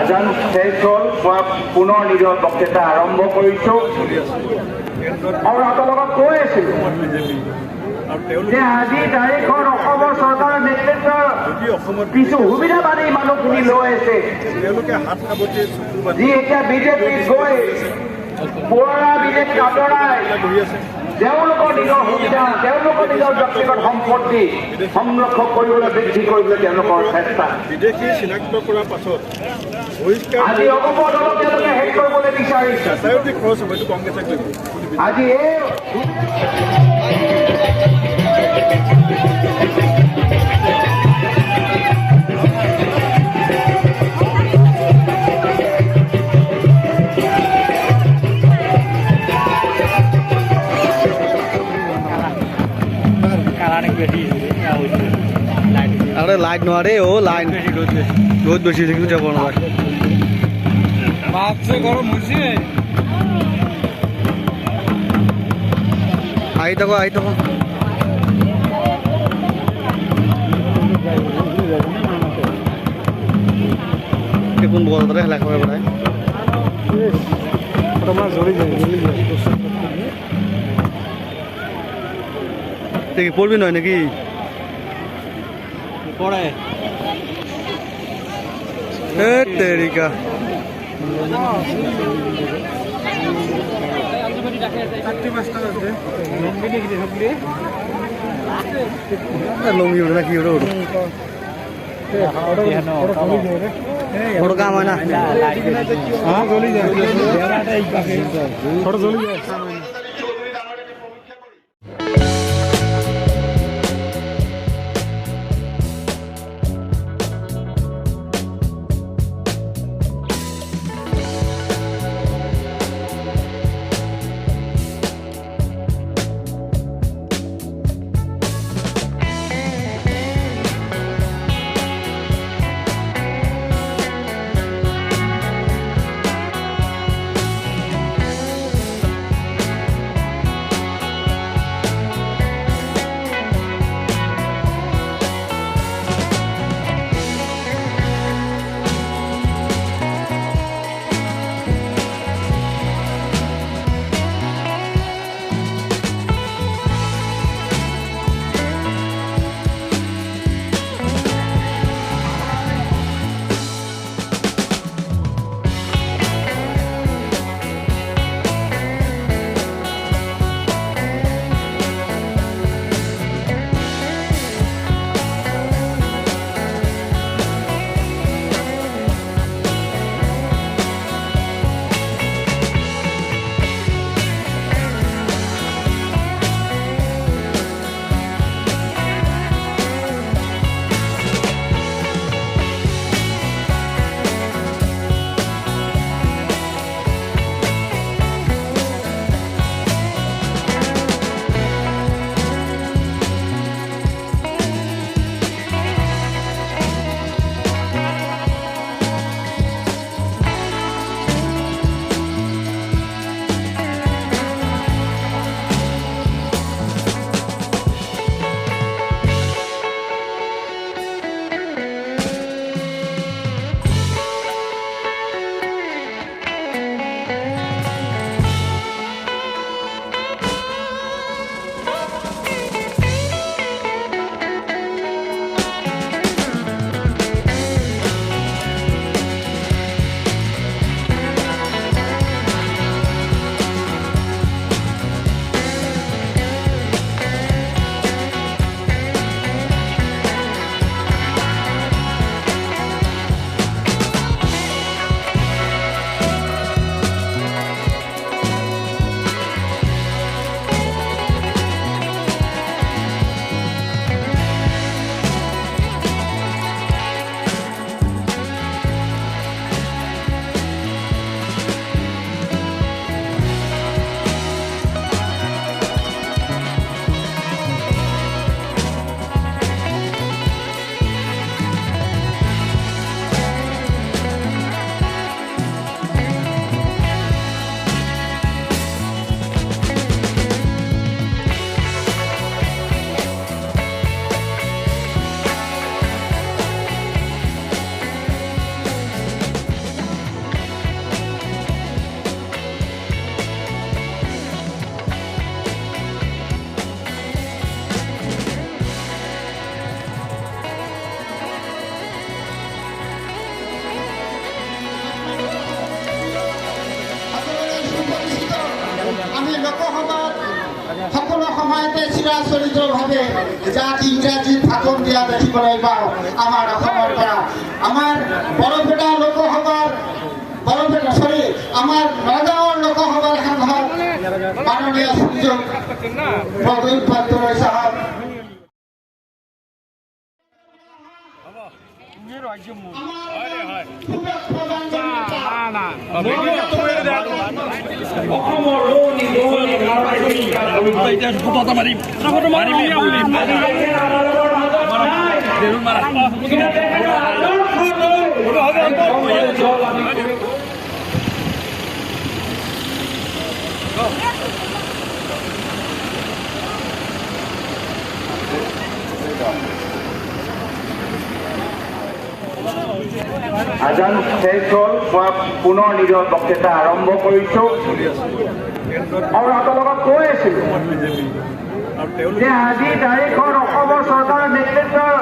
আজান শেষ হ'ল মই পুনৰ নিজৰ বক্তৃতা আৰম্ভ কৰিছোঁ আৰু আপোনালোকক কৈ আছিলোঁ যে আজি তাৰিখত অসমৰ চৰকাৰৰ নেতৃত্বৰ কিছু সুবিধাবাদী মানুহখিনি লৈ আছে যি এতিয়া বিজেপিত গৈ পুৰণা বিজেপি আঁতৰাই তেওঁলোকৰ নিজৰ সুবিধা তেওঁলোকৰ নিজৰ ব্যক্তিগত সম্পত্তি সংৰক্ষণ কৰিবলৈ বৃদ্ধি কৰিবলৈ তেওঁলোকৰ চেষ্টা বিদেশী চিনাক্ত কৰাৰ পাছত আজি অপদলক তেওঁলোকে শেষ কৰিবলৈ বিচাৰিছে ৰাজনৈতিক খৰচ হ'ব এইটো কংগ্ৰেছক লাগিব আজি এই अरे लाइट नरे हो लाइन रोज बेसी देखि उठा गर्नु भाइ बात चाहिँ गरौँ मुर्सी आइतको कुन बोल रे लाख रुपैयाँ बढाइ देखि पढ्बि न कि पढाए ए तेरिका लुङ्गी उठ्दा कि एउटा थोडो काम होइन লোকসভাত সকলো সময়তে চিৰাচৰিতভাৱে জাত ইংৰাজীত ভাষণ দিয়া দেখিবলৈ পাওঁ আমাৰ অসমৰ পৰা। আমাৰ বৰপেটা লোকসভাৰ আমাৰ নগাঁৱৰ লোকসভাৰ সাংসদ মাননীয় সুযোগ প্ৰদীপ বৰদলৈ চাহাব। আজান শেষ হ'ল, মই পুনৰ নিজৰ বক্তৃতা আৰম্ভ কৰিছোঁ। আৰু আপোনালোকক কৈ আছিলোঁ যে আজি তাৰিখত অসমৰ চৰকাৰৰ নেতৃত্বৰ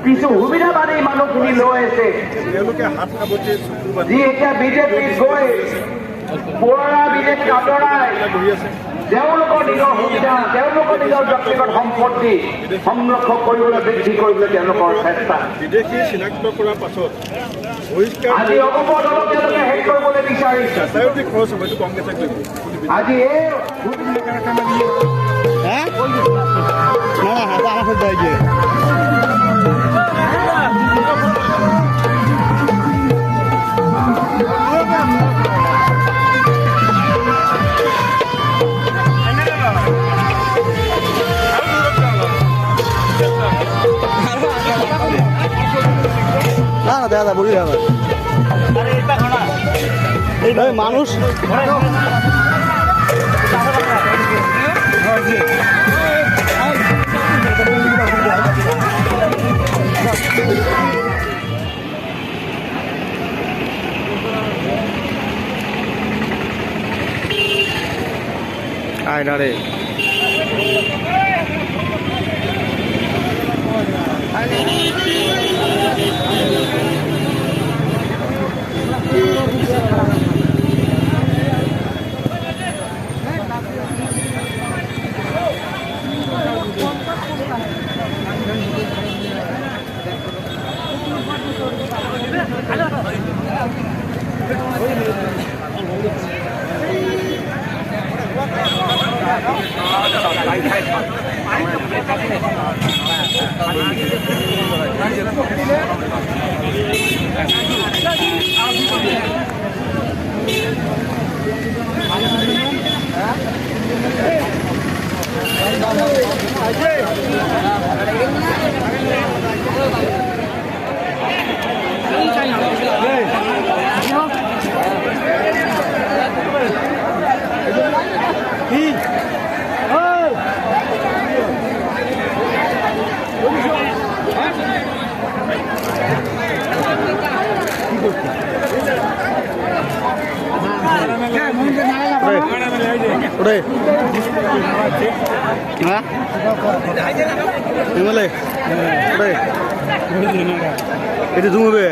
কিছু সুবিধাবাদী মানুহখিনি লৈ আছে, তেওঁলোকে হাত সাৱটি চকু বান্ধি যি এতিয়া বিজেপিত গৈ পুৰণা বিজেপি আঁতৰাই বহি আছে। তেওঁলোকৰ নিজৰ সুবিধা, তেওঁলোকৰ নিজৰ ব্যক্তিগত সম্পত্তি সংৰক্ষণ কৰিবলৈ, বৃদ্ধি কৰিবলৈ তেওঁলোকৰ চেষ্টা। বিদেশী চিনাক্ত কৰাৰ পাছত বহিষ্কাৰ আজি অপপদক তেওঁলোকে শেষ কৰিবলৈ বিচাৰিছে। যাতায়তী খৰচ হ'ব, এইটো কংগ্ৰেছক লাগিব। আজি এই হ্যাঁ না না হাতে আমার সাথে গিয়ে না না দাদা বলি দাদা এই মানুষ আয় না রে udah hah gimana udah itu tunggu be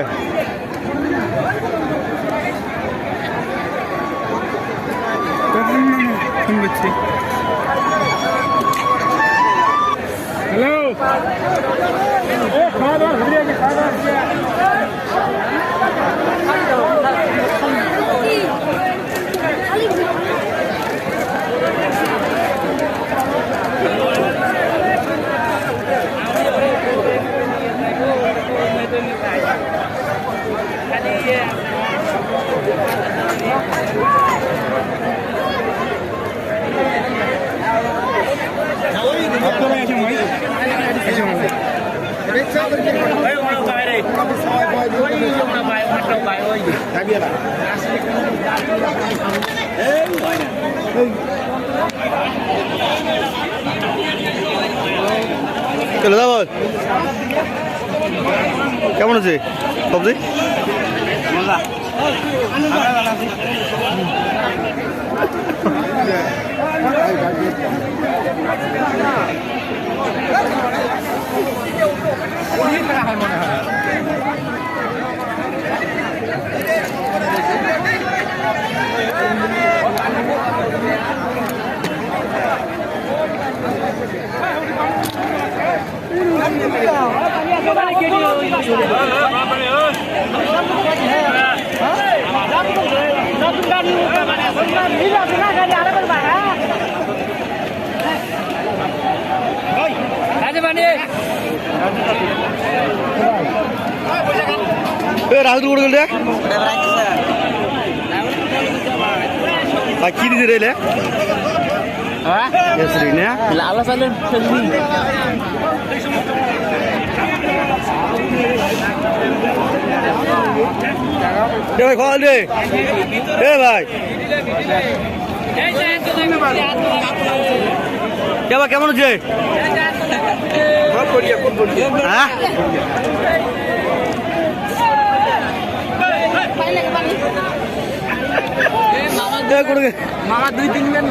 hello খাওয়া দাওয়া কেমন আছে সবজি রাহুল করে গেল কি দিদি রেলে আল্লাহ সালের ভাই কল রে এ ভাই কেমন হচ্ছে হ্যাঁ মামা 2-3 জন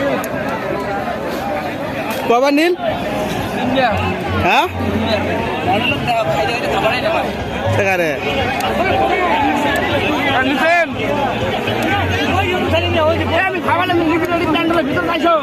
কবার নীল হ্যাঁ সেখানে আমি খাওয়ালে ভিতর পাইছো